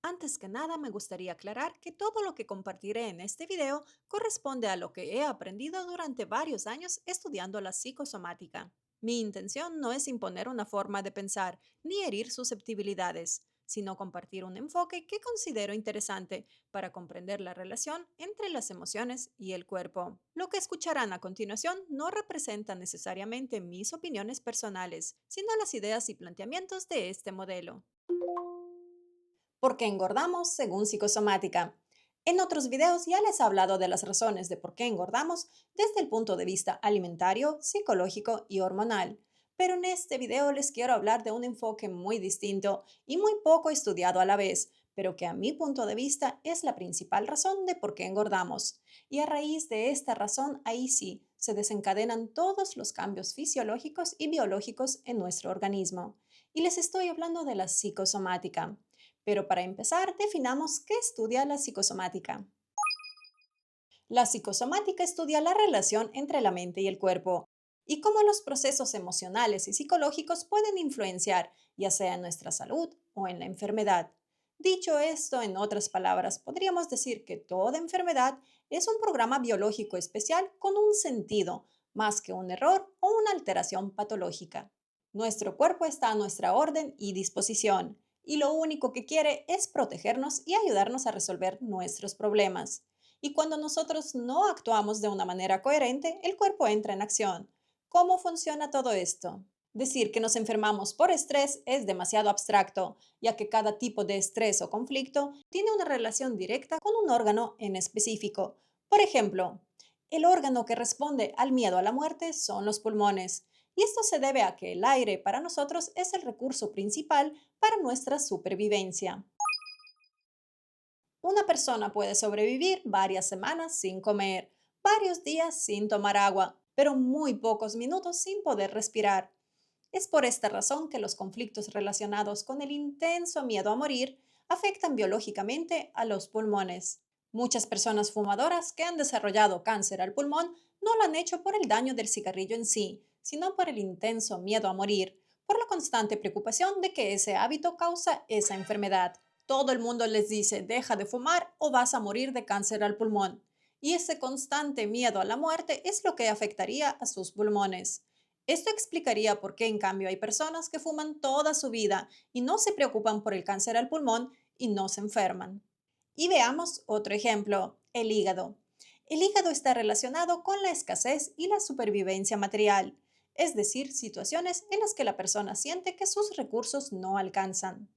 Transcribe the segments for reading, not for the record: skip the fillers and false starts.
Antes que nada, me gustaría aclarar que todo lo que compartiré en este video corresponde a lo que he aprendido durante varios años estudiando la psicosomática. Mi intención no es imponer una forma de pensar ni herir susceptibilidades, sino compartir un enfoque que considero interesante para comprender la relación entre las emociones y el cuerpo. Lo que escucharán a continuación no representa necesariamente mis opiniones personales, sino las ideas y planteamientos de este modelo. ¿Por qué engordamos según psicosomática? En otros videos ya les he hablado de las razones de por qué engordamos desde el punto de vista alimentario, psicológico y hormonal. Pero en este video les quiero hablar de un enfoque muy distinto y muy poco estudiado a la vez, pero que a mi punto de vista es la principal razón de por qué engordamos. Y a raíz de esta razón, ahí sí, se desencadenan todos los cambios fisiológicos y biológicos en nuestro organismo. Y les estoy hablando de la psicosomática. Pero para empezar, definamos qué estudia la psicosomática. La psicosomática estudia la relación entre la mente y el cuerpo y cómo los procesos emocionales y psicológicos pueden influenciar ya sea en nuestra salud o en la enfermedad. Dicho esto, en otras palabras, podríamos decir que toda enfermedad es un programa biológico especial con un sentido, más que un error o una alteración patológica. Nuestro cuerpo está a nuestra orden y disposición, y lo único que quiere es protegernos y ayudarnos a resolver nuestros problemas. Y cuando nosotros no actuamos de una manera coherente, el cuerpo entra en acción. ¿Cómo funciona todo esto? Decir que nos enfermamos por estrés es demasiado abstracto, ya que cada tipo de estrés o conflicto tiene una relación directa con un órgano en específico. Por ejemplo, el órgano que responde al miedo a la muerte son los pulmones, y esto se debe a que el aire para nosotros es el recurso principal para nuestra supervivencia. Una persona puede sobrevivir varias semanas sin comer, varios días sin tomar agua, pero muy pocos minutos sin poder respirar. Es por esta razón que los conflictos relacionados con el intenso miedo a morir afectan biológicamente a los pulmones. Muchas personas fumadoras que han desarrollado cáncer al pulmón no lo han hecho por el daño del cigarrillo en sí, sino por el intenso miedo a morir, por la constante preocupación de que ese hábito causa esa enfermedad. Todo el mundo les dice, deja de fumar o vas a morir de cáncer al pulmón. Y ese constante miedo a la muerte es lo que afectaría a sus pulmones. Esto explicaría por qué, en cambio, hay personas que fuman toda su vida y no se preocupan por el cáncer al pulmón y no se enferman. Y veamos otro ejemplo, el hígado. El hígado está relacionado con la escasez y la supervivencia material, es decir, situaciones en las que la persona siente que sus recursos no alcanzan.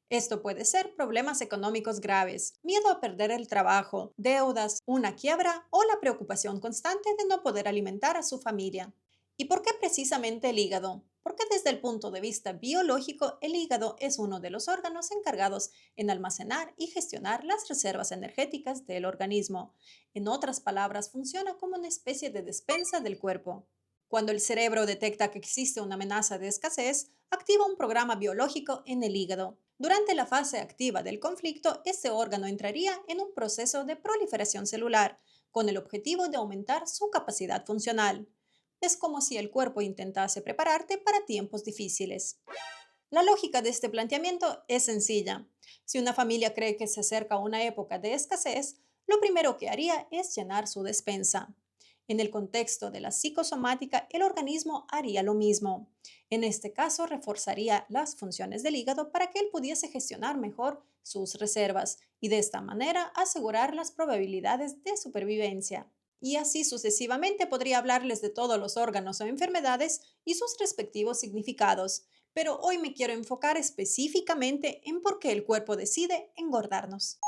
Esto puede ser problemas económicos graves, miedo a perder el trabajo, deudas, una quiebra o la preocupación constante de no poder alimentar a su familia. ¿Y por qué precisamente el hígado? Porque desde el punto de vista biológico, el hígado es uno de los órganos encargados en almacenar y gestionar las reservas energéticas del organismo. En otras palabras, funciona como una especie de despensa del cuerpo. Cuando el cerebro detecta que existe una amenaza de escasez, activa un programa biológico en el hígado. Durante la fase activa del conflicto, este órgano entraría en un proceso de proliferación celular, con el objetivo de aumentar su capacidad funcional. Es como si el cuerpo intentase prepararte para tiempos difíciles. La lógica de este planteamiento es sencilla. Si una familia cree que se acerca una época de escasez, lo primero que haría es llenar su despensa. En el contexto de la psicosomática, el organismo haría lo mismo. En este caso, reforzaría las funciones del hígado para que él pudiese gestionar mejor sus reservas y de esta manera asegurar las probabilidades de supervivencia. Y así sucesivamente podría hablarles de todos los órganos o enfermedades y sus respectivos significados, pero hoy me quiero enfocar específicamente en por qué el cuerpo decide engordarnos.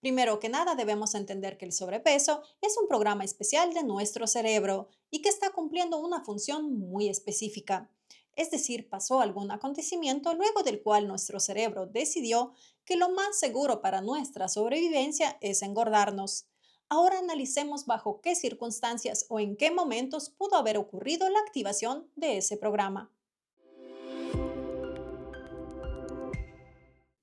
Primero que nada, debemos entender que el sobrepeso es un programa especial de nuestro cerebro y que está cumpliendo una función muy específica. Es decir, pasó algún acontecimiento luego del cual nuestro cerebro decidió que lo más seguro para nuestra sobrevivencia es engordarnos. Ahora analicemos bajo qué circunstancias o en qué momentos pudo haber ocurrido la activación de ese programa.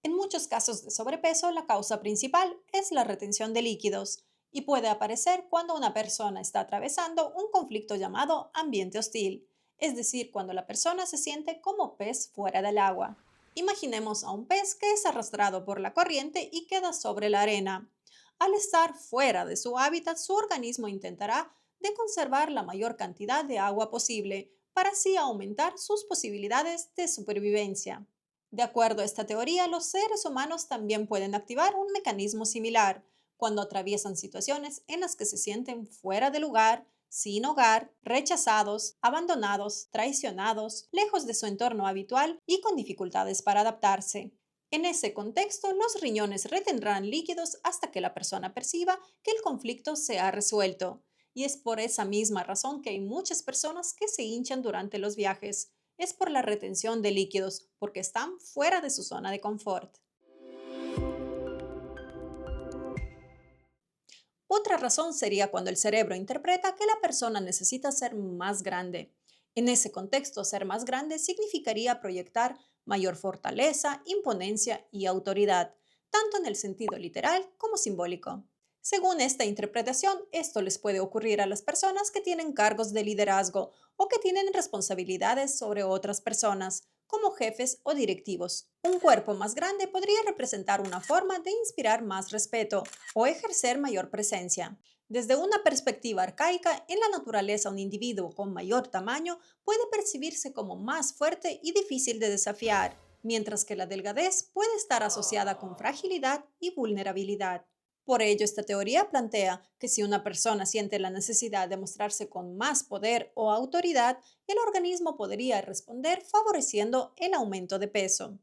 En muchos casos de sobrepeso, la causa principal es la retención de líquidos y puede aparecer cuando una persona está atravesando un conflicto llamado ambiente hostil, es decir, cuando la persona se siente como pez fuera del agua. Imaginemos a un pez que es arrastrado por la corriente y queda sobre la arena. Al estar fuera de su hábitat, su organismo intentará de conservar la mayor cantidad de agua posible para así aumentar sus posibilidades de supervivencia. De acuerdo a esta teoría, los seres humanos también pueden activar un mecanismo similar cuando atraviesan situaciones en las que se sienten fuera de lugar, sin hogar, rechazados, abandonados, traicionados, lejos de su entorno habitual y con dificultades para adaptarse. En ese contexto, los riñones retendrán líquidos hasta que la persona perciba que el conflicto se ha resuelto. Y es por esa misma razón que hay muchas personas que se hinchan durante los viajes. Es por la retención de líquidos, porque están fuera de su zona de confort. Otra razón sería cuando el cerebro interpreta que la persona necesita ser más grande. En ese contexto, ser más grande significaría proyectar mayor fortaleza, imponencia y autoridad, tanto en el sentido literal como simbólico. Según esta interpretación, esto les puede ocurrir a las personas que tienen cargos de liderazgo o que tienen responsabilidades sobre otras personas, como jefes o directivos. Un cuerpo más grande podría representar una forma de inspirar más respeto o ejercer mayor presencia. Desde una perspectiva arcaica, en la naturaleza un individuo con mayor tamaño puede percibirse como más fuerte y difícil de desafiar, mientras que la delgadez puede estar asociada con fragilidad y vulnerabilidad. Por ello, esta teoría plantea que si una persona siente la necesidad de mostrarse con más poder o autoridad, el organismo podría responder favoreciendo el aumento de peso.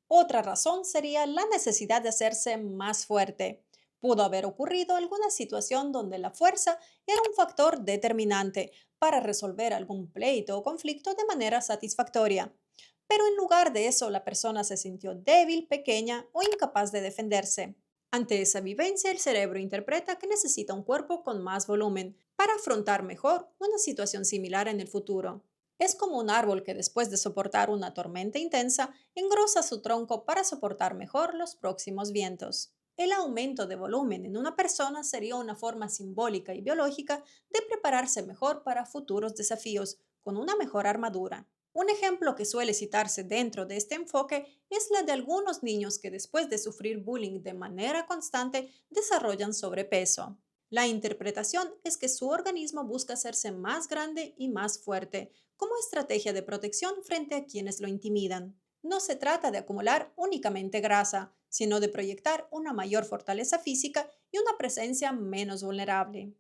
Otra razón sería la necesidad de hacerse más fuerte. Pudo haber ocurrido alguna situación donde la fuerza era un factor determinante para resolver algún pleito o conflicto de manera satisfactoria. Pero en lugar de eso, la persona se sintió débil, pequeña o incapaz de defenderse. Ante esa vivencia, el cerebro interpreta que necesita un cuerpo con más volumen para afrontar mejor una situación similar en el futuro. Es como un árbol que después de soportar una tormenta intensa, engrosa su tronco para soportar mejor los próximos vientos. El aumento de volumen en una persona sería una forma simbólica y biológica de prepararse mejor para futuros desafíos, con una mejor armadura. Un ejemplo que suele citarse dentro de este enfoque es la de algunos niños que después de sufrir bullying de manera constante desarrollan sobrepeso. La interpretación es que su organismo busca hacerse más grande y más fuerte, como estrategia de protección frente a quienes lo intimidan. No se trata de acumular únicamente grasa, sino de proyectar una mayor fortaleza física y una presencia menos vulnerable.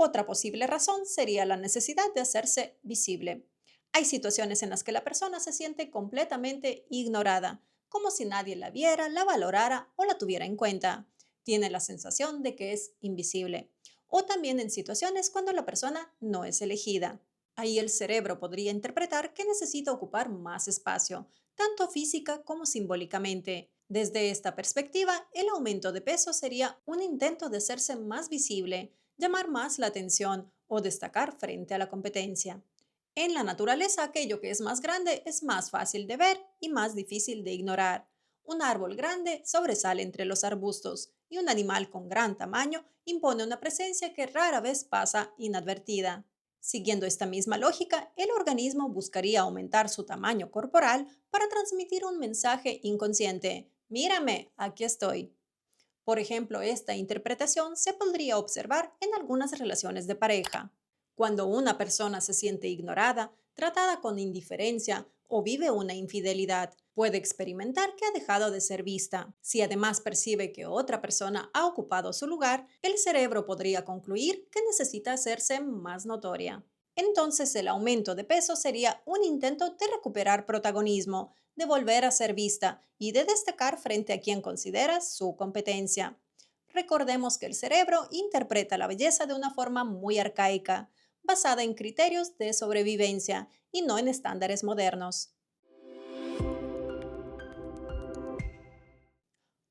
Otra posible razón sería la necesidad de hacerse visible. Hay situaciones en las que la persona se siente completamente ignorada, como si nadie la viera, la valorara o la tuviera en cuenta. Tiene la sensación de que es invisible. O también en situaciones cuando la persona no es elegida. Ahí el cerebro podría interpretar que necesita ocupar más espacio, tanto física como simbólicamente. Desde esta perspectiva, el aumento de peso sería un intento de hacerse más visible, llamar más la atención o destacar frente a la competencia. En la naturaleza, aquello que es más grande es más fácil de ver y más difícil de ignorar. Un árbol grande sobresale entre los arbustos y un animal con gran tamaño impone una presencia que rara vez pasa inadvertida. Siguiendo esta misma lógica, el organismo buscaría aumentar su tamaño corporal para transmitir un mensaje inconsciente. Mírame, aquí estoy. Por ejemplo, esta interpretación se podría observar en algunas relaciones de pareja. Cuando una persona se siente ignorada, tratada con indiferencia o vive una infidelidad, puede experimentar que ha dejado de ser vista. Si además percibe que otra persona ha ocupado su lugar, el cerebro podría concluir que necesita hacerse más notoria. Entonces el aumento de peso sería un intento de recuperar protagonismo, de volver a ser vista y de destacar frente a quien considera su competencia. Recordemos que el cerebro interpreta la belleza de una forma muy arcaica, basada en criterios de sobrevivencia y no en estándares modernos.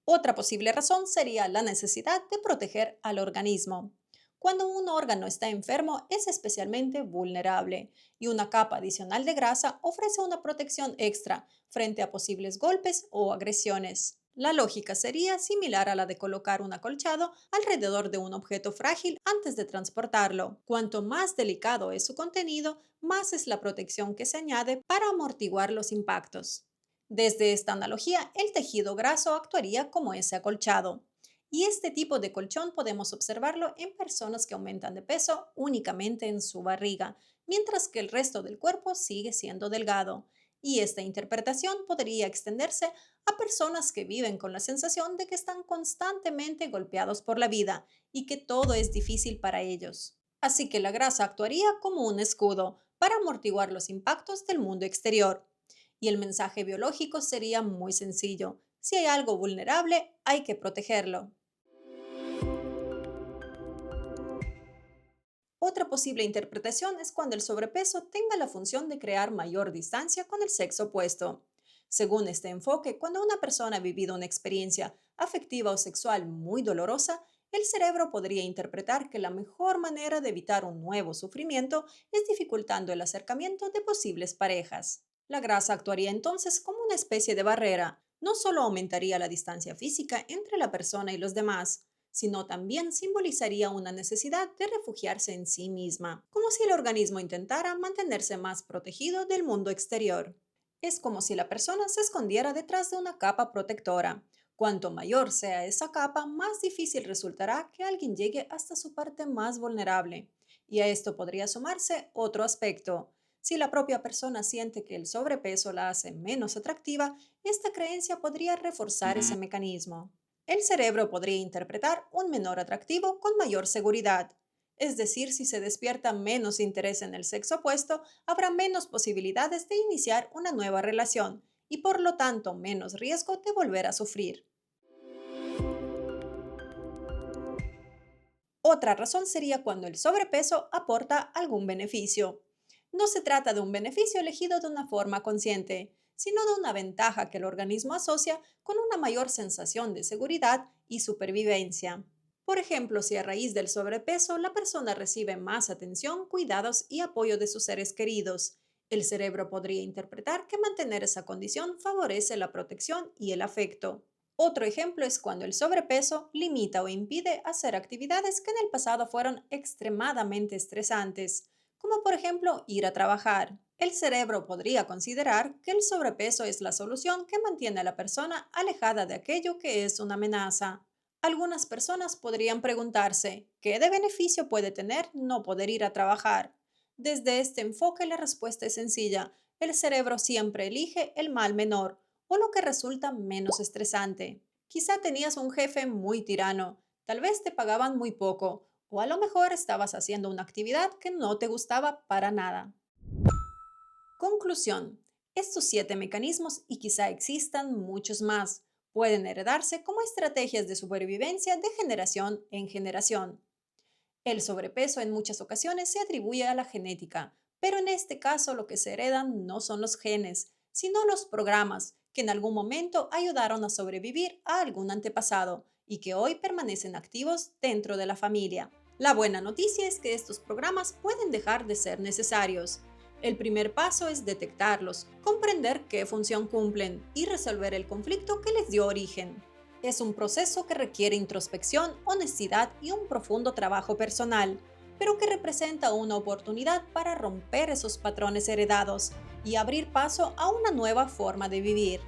Otra posible razón sería la necesidad de proteger al organismo. Cuando un órgano está enfermo es especialmente vulnerable y una capa adicional de grasa ofrece una protección extra frente a posibles golpes o agresiones. La lógica sería similar a la de colocar un acolchado alrededor de un objeto frágil antes de transportarlo. Cuanto más delicado es su contenido, más es la protección que se añade para amortiguar los impactos. Desde esta analogía, el tejido graso actuaría como ese acolchado. Y este tipo de colchón podemos observarlo en personas que aumentan de peso únicamente en su barriga, mientras que el resto del cuerpo sigue siendo delgado. Y esta interpretación podría extenderse a personas que viven con la sensación de que están constantemente golpeados por la vida y que todo es difícil para ellos. Así que la grasa actuaría como un escudo para amortiguar los impactos del mundo exterior. Y el mensaje biológico sería muy sencillo. Si hay algo vulnerable, hay que protegerlo. Otra posible interpretación es cuando el sobrepeso tenga la función de crear mayor distancia con el sexo opuesto. Según este enfoque, cuando una persona ha vivido una experiencia afectiva o sexual muy dolorosa, el cerebro podría interpretar que la mejor manera de evitar un nuevo sufrimiento es dificultando el acercamiento de posibles parejas. La grasa actuaría entonces como una especie de barrera. No solo aumentaría la distancia física entre la persona y los demás, sino también simbolizaría una necesidad de refugiarse en sí misma, como si el organismo intentara mantenerse más protegido del mundo exterior. Es como si la persona se escondiera detrás de una capa protectora. Cuanto mayor sea esa capa, más difícil resultará que alguien llegue hasta su parte más vulnerable. Y a esto podría sumarse otro aspecto. Si la propia persona siente que el sobrepeso la hace menos atractiva, esta creencia podría reforzar ese mecanismo. El cerebro podría interpretar un menor atractivo con mayor seguridad. Es decir, si se despierta menos interés en el sexo opuesto, habrá menos posibilidades de iniciar una nueva relación y por lo tanto menos riesgo de volver a sufrir. Otra razón sería cuando el sobrepeso aporta algún beneficio. No se trata de un beneficio elegido de una forma consciente, sino de una ventaja que el organismo asocia con una mayor sensación de seguridad y supervivencia. Por ejemplo, si a raíz del sobrepeso la persona recibe más atención, cuidados y apoyo de sus seres queridos, el cerebro podría interpretar que mantener esa condición favorece la protección y el afecto. Otro ejemplo es cuando el sobrepeso limita o impide hacer actividades que en el pasado fueron extremadamente estresantes, como por ejemplo ir a trabajar. El cerebro podría considerar que el sobrepeso es la solución que mantiene a la persona alejada de aquello que es una amenaza. Algunas personas podrían preguntarse, ¿qué de beneficio puede tener no poder ir a trabajar? Desde este enfoque la respuesta es sencilla. El cerebro siempre elige el mal menor o lo que resulta menos estresante. Quizá tenías un jefe muy tirano, tal vez te pagaban muy poco, o a lo mejor estabas haciendo una actividad que no te gustaba para nada. Conclusión. Estos 7 mecanismos, y quizá existan muchos más, pueden heredarse como estrategias de supervivencia de generación en generación. El sobrepeso en muchas ocasiones se atribuye a la genética, pero en este caso lo que se heredan no son los genes, sino los programas que en algún momento ayudaron a sobrevivir a algún antepasado y que hoy permanecen activos dentro de la familia. La buena noticia es que estos programas pueden dejar de ser necesarios. El primer paso es detectarlos, comprender qué función cumplen y resolver el conflicto que les dio origen. Es un proceso que requiere introspección, honestidad y un profundo trabajo personal, pero que representa una oportunidad para romper esos patrones heredados y abrir paso a una nueva forma de vivir.